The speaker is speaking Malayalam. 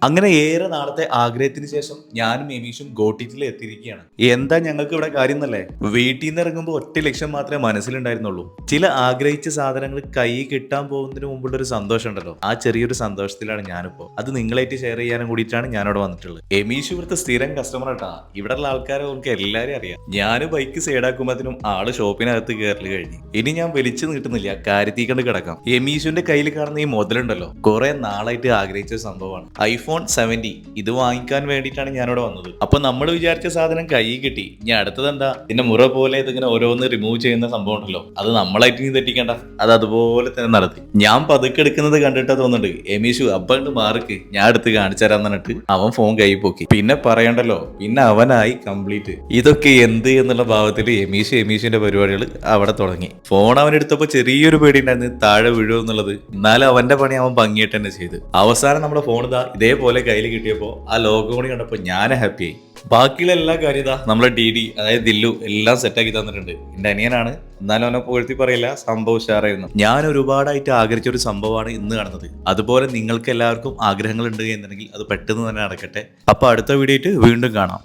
അങ്ങനെ ഏറെ നാളത്തെ ആഗ്രഹത്തിന് ശേഷം ഞാനും എമീഷും ഗോട്ടിറ്റിൽ എത്തിയിരിക്കുകയാണ്. എന്താ ഞങ്ങൾക്ക് ഇവിടെ കാര്യം എന്നല്ലേ? വീട്ടിൽ നിന്ന് ഇറങ്ങുമ്പോൾ ഒറ്റ ലക്ഷ്യം മാത്രമേ മനസ്സിലുണ്ടായിരുന്നുള്ളൂ. ചില ആഗ്രഹിച്ച സാധനങ്ങൾ കൈ കിട്ടാൻ പോകുന്നതിന് മുമ്പുള്ള ഒരു സന്തോഷം ഉണ്ടല്ലോ, ആ ചെറിയൊരു സന്തോഷത്തിലാണ് ഞാനിപ്പോ. അത് നിങ്ങളായിട്ട് ഷെയർ ചെയ്യാനും കൂടിയിട്ടാണ് ഞാനിവിടെ വന്നിട്ടുള്ളത്. എമീഷ് ഇവിടുത്തെ സ്ഥിരം കസ്റ്റമർ ആട്ടാ. ഇവിടെയുള്ള ആൾക്കാരെ നമുക്ക് എല്ലാവരും അറിയാം. ഞാൻ ബൈക്ക് സൈഡാക്കുമ്പോഴത്തേനും ആള് ഷോപ്പിനകത്ത് കയറൽ കഴിഞ്ഞു. ഇനി ഞാൻ വലിച്ചു നീട്ടുന്നില്ല, കാര്യത്തിൽ കണ്ട് കിടക്കാം. എമീഷിന്റെ കയ്യിൽ കാണുന്ന ഈ മുതലുണ്ടല്ലോ, കുറെ നാളായിട്ട് ആഗ്രഹിച്ച ഒരു സംഭവമാണ്. iPhone 70 ഇത് വാങ്ങിക്കാൻ വേണ്ടിയിട്ടാണ് ഞാനിവിടെ വന്നത്. അപ്പൊ നമ്മൾ വിചാരിച്ച സാധനം കയ്യിൽ കിട്ടി. ഇനി അടുത്തത് എന്താ? ഇതിന്റെ മുറ പോലെ ഇതിങ്ങനെ ഓരോന്ന് റിമൂവ് ചെയ്യുന്ന സംഭവം ഉണ്ടല്ലോ, അത് നമ്മളായിട്ട് നീ തെറ്റിക്കണ്ട. അത് അതുപോലെ തന്നെ നടത്തി. ഞാൻ പതുക്കെ എടുക്കുന്നത് കണ്ടിട്ടാ തോന്നുന്നുണ്ട് എമീഷു അപ്പണ്ട് മാർക്ക് ഞാൻ എടുത്ത് കാണിച്ചു തരാൻ പറഞ്ഞിട്ട് അവൻ ഫോൺ കൈ പൊക്കി. പിന്നെ പറയണ്ടല്ലോ, പിന്നെ അവനായി കംപ്ലീറ്റ്. ഇതൊക്കെ എന്ത് എന്നുള്ള ഭാവത്തിൽ എമീഷിന്റെ പരിപാടികൾ അവിടെ തുടങ്ങി. ഫോൺ അവൻ എടുത്തപ്പോ ചെറിയൊരു പേടി ഉണ്ടായിരുന്നു താഴെ വീഴുമോ എന്നുള്ളത്. എന്നാലും അവന്റെ പണി അവൻ ഭംഗിയായിട്ട് തന്നെ ചെയ്ത്. അവസാനം നമ്മുടെ ഫോൺ ഇതേപോലെ കയ്യിൽ കിട്ടിയപ്പോൾ ആ ലോഗോ കൂടി കണ്ടപ്പോൾ ഞാൻ ഹാപ്പിയായി. ബാക്കിയുള്ള എല്ലാ കാര്യം നമ്മളെ DD അതായത് ദില്ലു എല്ലാം സെറ്റാക്കി തന്നിട്ടുണ്ട്. എന്റെ അനിയനാണ്, എന്നാലും അവനെ പുകഴ്ത്തി പറയില്ല, സംഭവം ഉഷാറായിരുന്നു. ഞാൻ ഒരുപാടായിട്ട് ആഗ്രഹിച്ച ഒരു സംഭവമാണ് ഇന്ന് കാണുന്നത്. അതുപോലെ നിങ്ങൾക്ക് എല്ലാവർക്കും ആഗ്രഹങ്ങൾ ഉണ്ട് എന്നുണ്ടെങ്കിൽ അത് പെട്ടെന്ന് തന്നെ നടക്കട്ടെ. അപ്പൊ അടുത്ത വീഡിയോ ആയിട്ട് വീണ്ടും കാണാം.